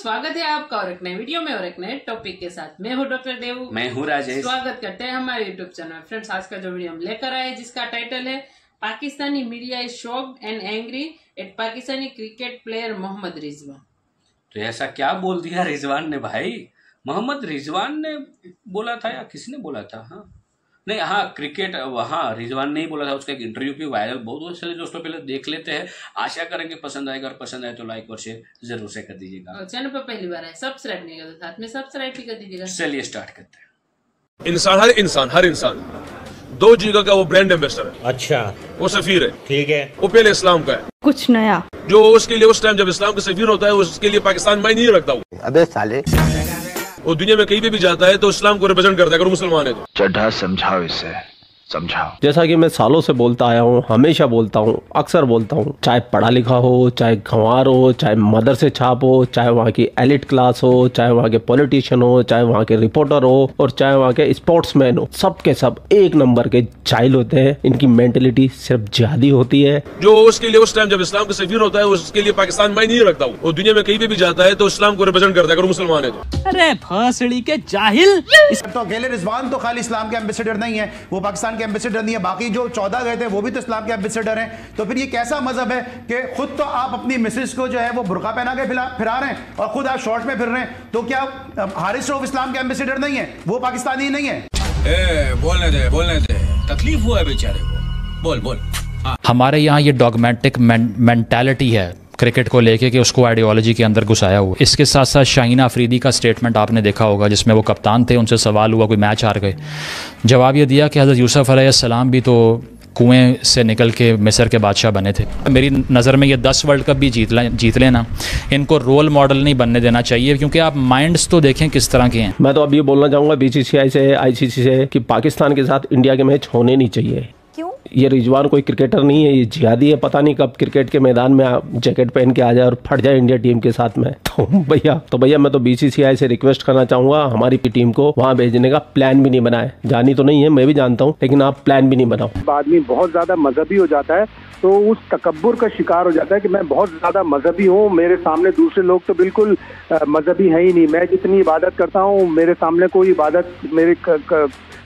स्वागत है आपका और एक नए वीडियो में और एक नए टॉपिक के साथ। मैं हूँ डॉक्टर देवू, मैं हूँ राजेश। स्वागत करते हैं हमारे यूट्यूब चैनल। फ्रेंड्स, आज का जो वीडियो हम लेकर आए जिसका टाइटल है Pakistani media is shocked and angry at Pakistani cricket player Mohammad Rizwan. तो ऐसा क्या बोल दिया रिजवान ने भाई? मोहम्मद रिजवान ने बोला था या किसने बोला था? हाँ नहीं, हाँ क्रिकेट, हाँ रिजवान ने ही बोला था। उसका एक इंटरव्यू भी वायरल बहुत हो। चलिए दोस्तों, पहले देख लेते हैं, आशा करेंगे पसंद आएगा, और पसंद आए तो लाइक और शेयर जरूर से कर दीजिएगा। चैनल पर पहली बार है सब्सक्राइब नहीं करते, साथ में सब्सक्राइब भी कर दीजिएगा। चलिए स्टार्ट करते हैं। हर इंसान 2 जीगा का वो ब्रांड एम्बेसडर है। अच्छा, वो सफीर है, ठीक है, वो पहले इस्लाम का है। कुछ नया जो उसके लिए उस टाइम जब इस्लाम का सफीर होता है, उसके लिए पाकिस्तान मायने नहीं रखता। वो अबे साले, वो दुनिया में कहीं पे भी जाता है तो इस्लाम को रिप्रेजेंट करता है अगर मुसलमान है तो। चड्ढा समझाओ इसे, समझाओ। जैसा कि मैं सालों से बोलता आया हूँ, हमेशा बोलता हूँ, अक्सर बोलता हूँ, चाहे पढ़ा लिखा हो, चाहे गंवार हो, चाहे मदरसे छाप हो, चाहे वहाँ की एलिट क्लास हो, चाहे वहाँ के पॉलिटिशियन हो, चाहे वहाँ के रिपोर्टर हो, और चाहे वहाँ के स्पोर्ट्समैन हो, सब के सब एक नंबर के जाहिल होते हैं। इनकी मेंटेलिटी सिर्फ जिहादी होती है। जो उसके लिए उस टाइम जब इस्लाम का सफीर होता है, उसके लिए पाकिस्तान मायने नहीं रखता। वो दुनिया में कहीं पे भी जाता है तो इस्लाम को रिप्रेजेंट करता है अगर मुसलमान है तो। अरे फांसड़ी के जाहिल। तो अकेले रिजवान तो खाली इस्लाम के एम्बेसडर नहीं है, वो पाकिस्तान के एम्बेसडर नहीं है, बाकी जो 14 गए थे वो भी तो इस्लाम के एम्बेसडर हैं। तो फिर ये कैसा मजहब है कि खुद तो आप अपनी मिसेस को जो है वो बुर्का पहना के फिरा रहे हैं और खुद आप शॉर्ट में फिर रहे हैं। तो क्या हारिस रऊफ इस्लाम के एम्बेसडर नहीं है? वो पाकिस्तानी नहीं है? बोलने दे, तकलीफ हुआ है बेचारे को। बोल। हमारे यहाँ ये डॉगमेटिक मेंटालिटी है क्रिकेट को लेके कि उसको आइडियोलॉजी के अंदर घुसाया हुआ। इसके साथ साथ शाहीना अफरीदी का स्टेटमेंट आपने देखा होगा, जिसमें वो कप्तान थे, उनसे सवाल हुआ कोई मैच हार गए, जवाब ये दिया कि हज़रत यूसुफ अलैहिस्सलाम भी तो कुएं से निकल के मिस्र के बादशाह बने थे। मेरी नज़र में ये 10 वर्ल्ड कप भी जीत लेना, इनको रोल मॉडल नहीं बनने देना चाहिए, क्योंकि आप माइंड्स तो देखें किस तरह के हैं। मैं तो अब ये बोलना चाहूँगा BCCI से, ICC से, कि पाकिस्तान के साथ इंडिया के मैच होने नहीं चाहिए। ये रिजवान कोई क्रिकेटर नहीं है, ये जिहादी है। पता नहीं कब क्रिकेट के मैदान में जैकेट पहन के आ जाए और फट जाए इंडिया टीम के साथ में। तो भैया मैं तो BCCI से रिक्वेस्ट करना चाहूँगा, हमारी टीम को वहाँ भेजने का प्लान भी नहीं बनाए। जानी तो नहीं है, मैं भी जानता हूँ, लेकिन आप प्लान भी नहीं बनाओ। आदमी बहुत ज़्यादा मजहबी हो जाता है तो उस तकब्बुर का शिकार हो जाता है कि मैं बहुत ज़्यादा मजहबी हूँ, मेरे सामने दूसरे लोग तो बिल्कुल मजहबी है ही नहीं। मैं जितनी इबादत करता हूँ, मेरे सामने कोई इबादत, मेरे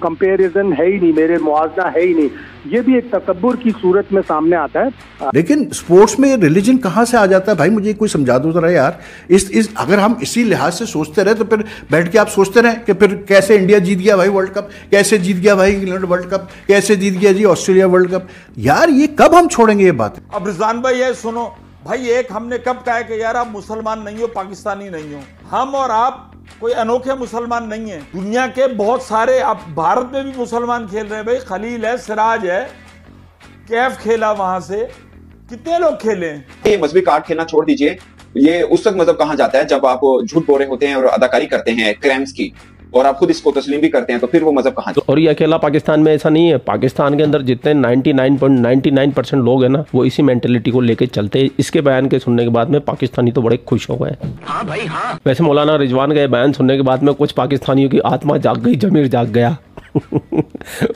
कंपेरिजन है ही नहीं, मेरे मुआवजा है ही नहीं। ये भी एक तकब्बुर की सूरत में सामने आता है। लेकिन स्पोर्ट्स में रिलीजन कहाँ से आ जाता है भाई? मुझे कोई समझा दो जरा यार। इस अगर हम इसी लिहाज से सोचते रहे तो फिर बैठ के आप सोचते रहे कि फिर कैसे इंडिया जीत गया भाई वर्ल्ड कप, कैसे जीत गया भाई इंग्लैंड वर्ल्ड कप, कैसे जीत गया जी ऑस्ट्रेलिया वर्ल्ड कप। यार ये कब हम छोड़ेंगे ये बात? अब रिजवान भाई ये सुनो भाई, एक हमने कब कहा कि यार आप मुसलमान नहीं हो, पाकिस्तानी नहीं हो। हम और आप कोई अनोखे मुसलमान नहीं है। दुनिया के बहुत सारे, आप भारत में भी मुसलमान खेल रहे हैं भाई। खलील है, सिराज है, कैफ खेला, वहां से कितने लोग खेले। ये मजहबी कार्ड खेलना छोड़ दीजिए। ये उस वक्त मजहब कहा जाता है जब आप झूठ बोल रहे होते हैं और अदाकारी करते हैं क्राइम्स की, और आप खुद इसको तस्लीम भी करते हैं, तो फिर वो मजहब कहाँ? और ये अकेला पाकिस्तान में ऐसा नहीं है, पाकिस्तान के अंदर जितने 99.99% लोग हैं ना, वो इसी मेंटेलिटी को लेके चलते हैं। इसके बयान के सुनने के बाद में पाकिस्तानी तो बड़े खुश हो गए। हाँ भाई हाँ। वैसे मौलाना रिजवान का बयान सुनने के बाद में कुछ पाकिस्तानियों की आत्मा जाग गई, जमीर जाग गया।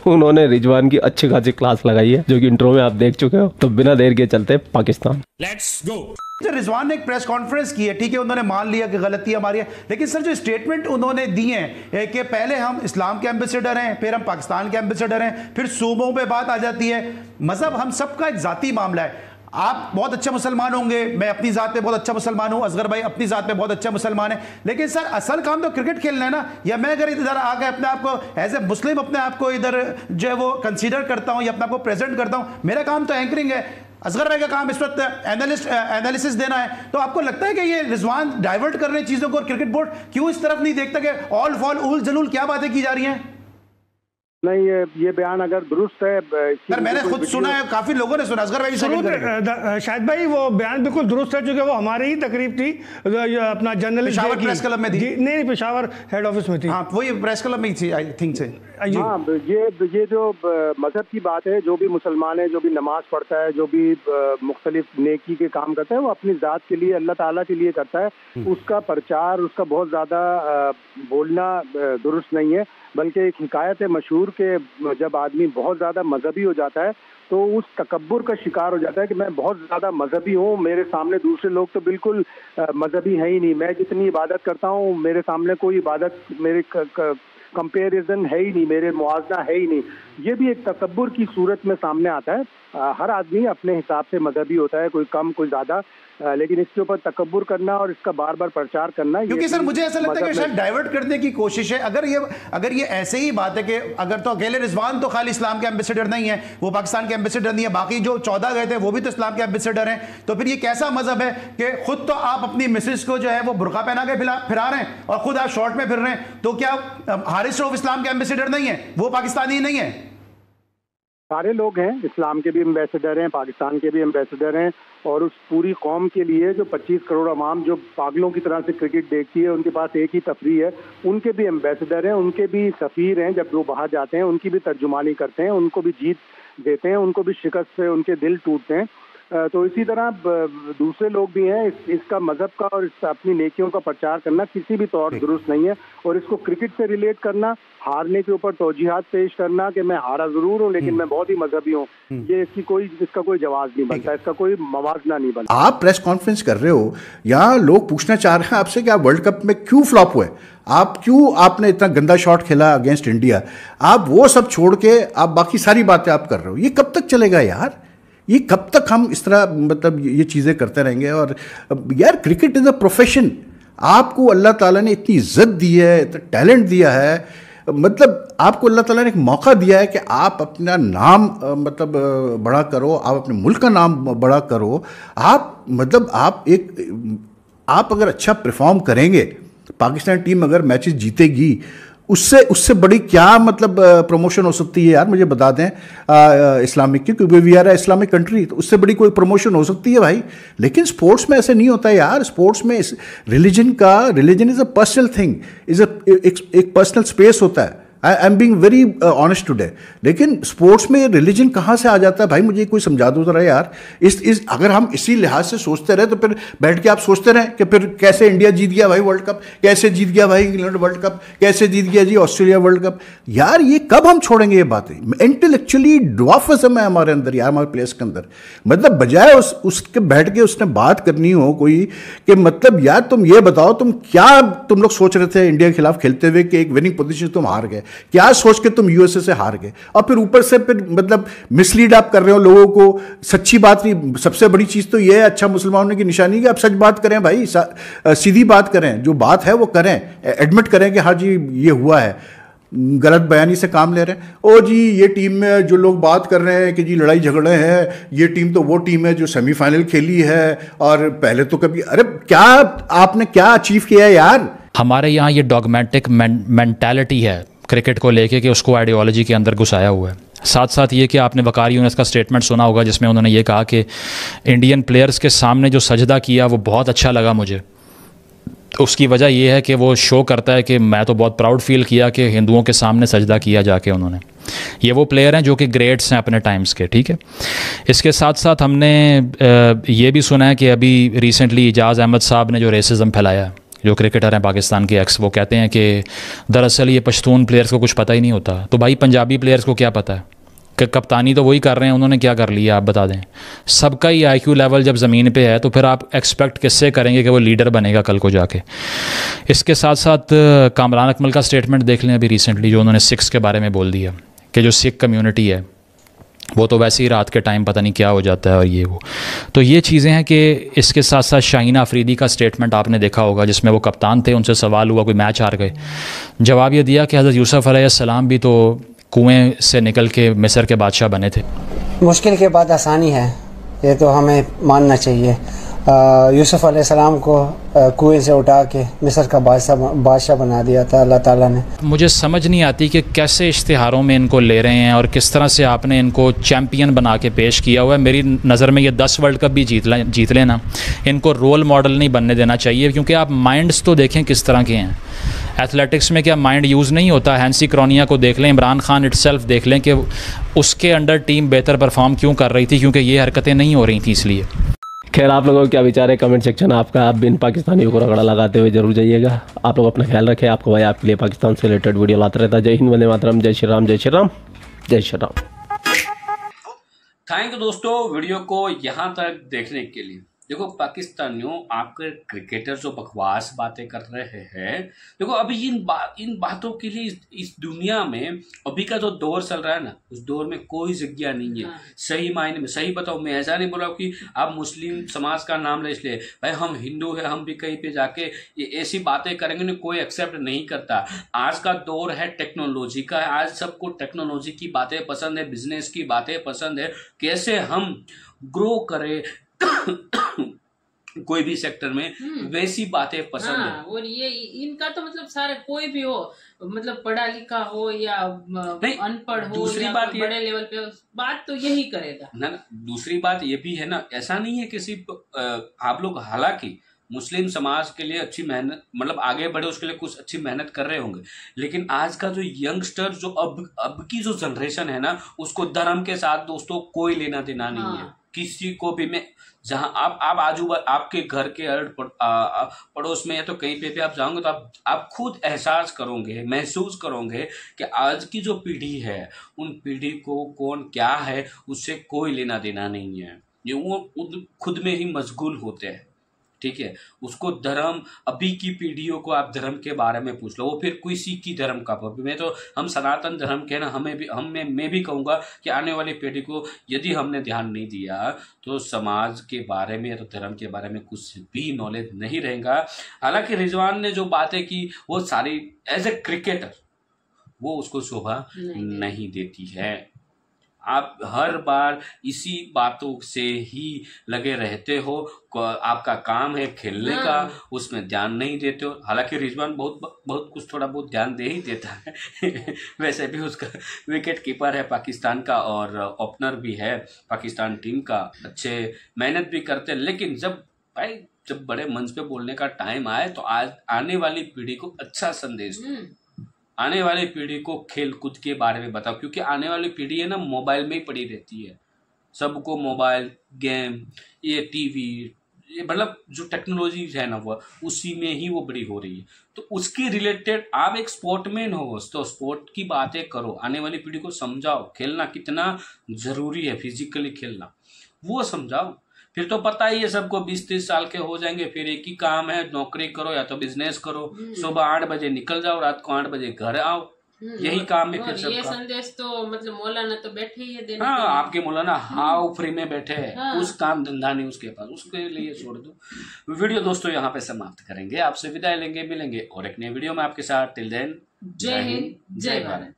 उन्होंने रिजवान की अच्छी खासी क्लास लगाई है, जो कि इंट्रो में आप देख चुके हो। तो बिना देर के चलते पाकिस्तान। Let's go. रिजवान ने एक प्रेस कॉन्फ्रेंस की है, ठीक है, उन्होंने मान लिया कि गलती हमारी है, लेकिन सर जो स्टेटमेंट उन्होंने दी है कि पहले हम इस्लाम के एम्बेसडर हैं, फिर हम पाकिस्तान के एम्बेसडर हैं, फिर सूबों पे बात आ जाती है। मजहब हम सबका एक जाती मामला है। आप बहुत अच्छा मुसलमान होंगे, मैं अपनी जात पे बहुत अच्छा मुसलमान हूं, असगर भाई अपनी जात पे बहुत अच्छा मुसलमान है, लेकिन सर असल काम तो क्रिकेट खेलना है ना। या मैं अगर इधर आकर अपने आप को एज ए मुस्लिम अपने आप को इधर जो है वो कंसीडर करता हूं या अपने आप को प्रेजेंट करता हूं, मेरा काम तो एंकरिंग है, असगर भाई का काम इस वक्त एनालिसिस देना है। तो आपको लगता है कि ये रिजवान डाइवर्ट कर रहे हैं चीजों को, और क्रिकेट बोर्ड क्यों इस तरफ नहीं देखता कि ऑल फॉल उल जलूल क्या बातें की जा रही हैं? नहीं, ये बयान अगर दुरुस्त है, सर मैंने खुद सुना है, काफी लोगों ने सुना। असगर भाई शायद भाई वो बयान बिल्कुल दुरुस्त है, क्योंकि वो हमारी ही तकरीब थी, अपना जर्नलिस्ट पेशावर प्रेस क्लब में थी। नहीं, पेशावर हेड ऑफिस में थी। हाँ, वो ये प्रेस क्लब में ही थी, आई थिंक से। हाँ, ये जो मजहब की बात है, जो भी मुसलमान है, जो भी नमाज पढ़ता है, जो भी मुख्तलिफ नेकी के काम करता है, वो अपनी ज़ात के लिए, अल्लाह ताला के लिए करता है। उसका प्रचार, उसका बहुत ज़्यादा बोलना दुरुस्त नहीं है। बल्कि एक हिकायत है मशहूर के जब आदमी बहुत ज़्यादा मजहबी हो जाता है तो उस तकब्बुर का शिकार हो जाता है कि मैं बहुत ज़्यादा मजहबी हूँ, मेरे सामने दूसरे लोग तो बिल्कुल मजहबी है ही नहीं, मैं जितनी इबादत करता हूँ मेरे सामने कोई इबादत मेरे कंपेरिजन है ही नहीं, मेरे मुआवजा है ही नहीं। ये भी एक तकब्बुर की सूरत में सामने आता है। हर आदमी अपने हिसाब से मजहबी होता है, कोई कम कोई ज़्यादा, लेकिन इसके ऊपर तकब्बुर करना और इसका बार बार प्रचार करना, क्योंकि सर मुझे ऐसा लगता है कि शायद डाइवर्ट करने की कोशिश है। अगर ये ऐसे ही बात है कि अगर तो अकेले रिजवान तो खाली इस्लाम के एम्बेसडर नहीं है, वो पाकिस्तान के एम्बेसडर नहीं है, बाकी जो 14 गए थे वो भी तो इस्लाम के एम्बेसडर हैं, तो फिर ये कैसा मजहब है कि खुद तो आप अपनी मिसेस को जो है वो बुर्का पहना के फिरा रहे हैं और खुद आप शॉर्ट में फिर रहे हैं, तो क्या हारिस रऊफ इस्लाम के एम्बेसडर नहीं है, वो पाकिस्तानी नहीं है? सारे लोग हैं, इस्लाम के भी एम्बेसडर हैं, पाकिस्तान के भी एम्बेसडर हैं, और उस पूरी कौम के लिए जो 25 करोड़ अवाम जो पागलों की तरह से क्रिकेट देखती है, उनके पास एक ही तफरीह है, उनके भी एम्बेसडर हैं, उनके भी सफ़ीर हैं, जब वो बाहर जाते हैं उनकी भी तर्जुमानी करते हैं, उनको भी जीत देते हैं, उनको भी शिकस्त से उनके दिल टूटते हैं। तो इसी तरह दूसरे लोग भी हैं। इसका मजहब का और अपनी नेकियों का प्रचार करना किसी भी तौर दुरुस्त नहीं है, और इसको क्रिकेट से रिलेट करना, हारने के ऊपर तौजीहात पेश करना कि मैं हारा जरूर हूँ लेकिन मैं बहुत ही मजहबी हूँ, ये इसका कोई जवाब नहीं बनता, इसका कोई मवाजना नहीं बनता। आप प्रेस कॉन्फ्रेंस कर रहे हो, यहाँ लोग पूछना चाह रहे हैं आपसे कि आप वर्ल्ड कप में क्यों फ्लॉप हुए, आपने इतना गंदा शॉट खेला अगेंस्ट इंडिया, आप वो सब छोड़ के आप बाकी सारी बातें आप कर रहे हो। ये कब तक चलेगा यार? ये कब तक हम इस तरह मतलब ये चीज़ें करते रहेंगे? और यार क्रिकेट इज़ अ प्रोफेशन, आपको अल्लाह ताला ने इतनी इज्जत दी है, इतना टैलेंट दिया है, मतलब आपको अल्लाह ताला ने एक मौका दिया है कि आप अपना नाम मतलब बड़ा करो, आप अपने मुल्क का नाम बड़ा करो। आप अगर अच्छा परफॉर्म करेंगे, पाकिस्तान टीम अगर मैचेस जीतेगी, उससे बड़ी क्या मतलब प्रमोशन हो सकती है यार? मुझे बता दें इस्लामिक की, क्योंकि we are a Islamic country, तो उससे बड़ी कोई प्रमोशन हो सकती है भाई? लेकिन स्पोर्ट्स में ऐसे नहीं होता है यार। स्पोर्ट्स में religion is a personal thing, एक पर्सनल स्पेस होता है। I am being very honest today. लेकिन स्पोर्ट्स में रिलीजन कहाँ से आ जाता है भाई? मुझे कोई समझा दो जरा यार। अगर हम इसी लिहाज से सोचते रहे तो फिर बैठ के आप सोचते रहे कि फिर कैसे इंडिया जीत गया भाई वर्ल्ड कप, कैसे जीत गया भाई इंग्लैंड वर्ल्ड कप, कैसे जीत गया जी ऑस्ट्रेलिया वर्ल्ड कप। यार ये कब हम छोड़ेंगे ये बातें? इंटेलेक्चुअली ड्वार्फिज्म है हमारे अंदर यार, हमारे प्लेयर्स के अंदर। मतलब बजाय उसके बैठ के उसने बात करनी हो कोई कि मतलब यार तुम ये बताओ तुम लोग सोच रहे थे इंडिया के खिलाफ खेलते हुए कि एक विनिंग पोजीशन तुम हार गए, क्या सोच के तुम यूएसए से हार गए, और फिर ऊपर से फिर मतलब मिसलीड आप कर रहे हो लोगों को। सच्ची बात नहीं, सबसे बड़ी चीज तो ये है अच्छा मुसलमानों की निशानी कि आप सच बात करें भाई, सीधी बात करें, जो बात है वो करें, एडमिट करें कि हाँ जी ये हुआ है। गलत बयानी से काम ले रहे हैं। ओ जी ये टीम में जो लोग बात कर रहे हैं कि जी लड़ाई झगड़े हैं, ये टीम तो वो टीम है जो सेमीफाइनल खेली है और पहले तो कभी, अरे क्या आपने क्या अचीव किया है यार? हमारे यहाँ ये डॉगमेटिक मेंटालिटी है क्रिकेट को लेके कि उसको आइडियोलॉजी के अंदर घुसाया हुआ है। साथ साथ ये कि आपने वकार यूनुस का स्टेटमेंट सुना होगा जिसमें उन्होंने ये कहा कि इंडियन प्लेयर्स के सामने जो सजदा किया वो बहुत अच्छा लगा मुझे। उसकी वजह यह है कि वो शो करता है कि मैं तो बहुत प्राउड फील किया कि हिंदुओं के सामने सजदा किया जाके उन्होंने। ये वो प्लेयर हैं जो कि ग्रेट्स हैं अपने टाइम्स के, ठीक है। इसके साथ साथ हमने ये भी सुना है कि अभी रिसेंटली इजाज़ अहमद साहब ने जो रेसिज्म फैलाया है, जो क्रिकेटर हैं पाकिस्तान के एक्स, वो कहते हैं कि दरअसल ये पश्तून प्लेयर्स को कुछ पता ही नहीं होता। तो भाई पंजाबी प्लेयर्स को क्या पता है कि कप्तानी तो वही कर रहे हैं, उन्होंने क्या कर लिया आप बता दें। सबका ही IQ लेवल जब ज़मीन पे है तो फिर आप एक्सपेक्ट किससे करेंगे कि वो लीडर बनेगा कल को जाके। इसके साथ साथ कामरान अकमल का स्टेटमेंट देख लें अभी रिसेंटली, जो उन्होंने सिख्स के बारे में बोल दिया कि जो सिख कम्यूनिटी है वो तो वैसे ही रात के टाइम पता नहीं क्या हो जाता है और ये वो। तो ये चीज़ें हैं कि इसके साथ साथ शाहीन आफरीदी का स्टेटमेंट आपने देखा होगा जिसमें वो कप्तान थे, उनसे सवाल हुआ कोई मैच हार गए, जवाब ये दिया कि हज़रत यूसुफ अलैहिस्सलाम भी तो कुएं से निकल के मिस्र के बादशाह बने थे। मुश्किल के बाद आसानी है, ये तो हमें मानना चाहिए। यूसुफ अलैहिस्सलाम को कुएं से उठा के मिस्र का बादशाह बना दिया था अल्लाह ताला ने। मुझे समझ नहीं आती कि कैसे इश्तिहारों में इनको ले रहे हैं और किस तरह से आपने इनको चैम्पियन बना के पेश किया हुआ है। मेरी नज़र में ये 10 वर्ल्ड कप भी जीत लेना, इनको रोल मॉडल नहीं बनने देना चाहिए, क्योंकि आप माइंड्स तो देखें किस तरह के हैं। एथलेटिक्स में क्या माइंड यूज़ नहीं होता? हैंसी क्रॉनिया को देख लें, इमरान खान इटसेल्फ देख लें कि उसके अंडर टीम बेहतर परफॉर्म क्यों कर रही थी, क्योंकि ये हरकतें नहीं हो रही थी इसलिए। खैर आप लोगों को क्या विचार है कमेंट सेक्शन आपका। आप बिन पाकिस्तानियों को रगड़ा लगाते हुए जरूर जाइएगा। आप लोग अपना ख्याल रखें। आपको भाई आपके लिए पाकिस्तान से रिलेटेड वीडियो लाता रहता है। जय हिंद, वंदे मातरम, जय श्री राम, जय श्री राम, जय श्री राम। थैंक यू दोस्तों वीडियो को यहाँ तक देखने के लिए। देखो पाकिस्तानियों, आपके क्रिकेटर जो बकवास बातें कर रहे हैं, देखो अभी इन बातों के लिए इस दुनिया में अभी का जो दौर चल रहा है ना, उस दौर में कोई जगह नहीं है। सही मायने में सही बताओ, मैं ऐसा नहीं बोला कि आप मुस्लिम समाज का नाम ले, इसलिए भाई हम हिंदू है, हम भी कहीं पे जाके ऐसी बातें करेंगे ना, कोई एक्सेप्ट नहीं करता। आज का दौर है टेक्नोलॉजी का, आज सबको टेक्नोलॉजी की बातें पसंद है, बिजनेस की बातें पसंद है, कैसे हम ग्रो करें कोई भी सेक्टर में, वैसी बातें पसंद है। और ये इनका तो मतलब सारे कोई भी हो, मतलब पढ़ा लिखा हो या अनपढ़ हो, दूसरी या बात बड़े लेवल पे, बात तो यही करेगा ना। दूसरी बात ये भी है ना, ऐसा नहीं है कि सिर्फ आप लोग, हालांकि मुस्लिम समाज के लिए अच्छी मेहनत, मतलब आगे बढ़े उसके लिए कुछ अच्छी मेहनत कर रहे होंगे, लेकिन आज का जो यंगस्टर, जो अब की जो जनरेशन है ना, उसको धर्म के साथ दोस्तों कोई लेना देना नहीं है किसी को भी। मैं जहां आप आपके घर के पड़ोस में या तो कहीं पे भी आप जाओगे तो आप खुद एहसास करोगे, महसूस करोगे कि आज की जो पीढ़ी है, उन पीढ़ी को कौन क्या है उससे कोई लेना देना नहीं है। ये वो खुद में ही मशगूल होते हैं, ठीक है। उसको धर्म, अभी की पीढ़ियों को आप धर्म के बारे में पूछ लो, वो फिर किसी की धर्म का, मैं तो हम सनातन धर्म के ना, मैं भी कहूँगा कि आने वाली पीढ़ी को यदि हमने ध्यान नहीं दिया तो समाज के बारे में या तो धर्म के बारे में कुछ भी नॉलेज नहीं रहेगा। हालांकि रिजवान ने जो बातें की वो सारी एज ए क्रिकेटर वो उसको शोभा नहीं देती है। आप हर बार इसी बातों से ही लगे रहते हो, आपका काम है खेलने का, उसमें ध्यान नहीं देते हो। हालांकि रिजवान बहुत कुछ थोड़ा बहुत ध्यान दे ही देता है वैसे भी उसका विकेट कीपर है पाकिस्तान का और ओपनर भी है पाकिस्तान टीम का, अच्छे मेहनत भी करते हैं। लेकिन जब बड़े मंच पे बोलने का टाइम आए तो आज आने वाली पीढ़ी को अच्छा संदेश दो, आने वाली पीढ़ी को खेल कूद के बारे में बताओ, क्योंकि आने वाली पीढ़ी है ना मोबाइल में ही पड़ी रहती है। सबको मोबाइल, गेम, ये टीवी, ये मतलब जो टेक्नोलॉजी है ना वो उसी में ही वो बड़ी हो रही है। तो उसकी रिलेटेड आप एक स्पोर्टमैन हो तो स्पोर्ट की बातें करो, आने वाली पीढ़ी को समझाओ खेलना कितना जरूरी है, फिजिकली खेलना वो समझाओ। फिर तो पता ही है सबको, 20-30 साल के हो जाएंगे, फिर एक ही काम है, नौकरी करो या तो बिजनेस करो, सुबह 8 बजे निकल जाओ, रात को 8 बजे घर आओ, यही काम है फिर सबका। ये संदेश तो मतलब मौलाना तो बैठे ही है देने। हाँ, आपके मौलाना फ्री में बैठे हैं, कुछ काम धंधा नहीं उसके पास, उसके लिए छोड़ दो। वीडियो दोस्तों यहाँ पे समाप्त करेंगे, आपसे विदाई लेंगे, मिलेंगे और एक नए वीडियो में आपके साथ। टिल देन, जय हिंद, जय भारत।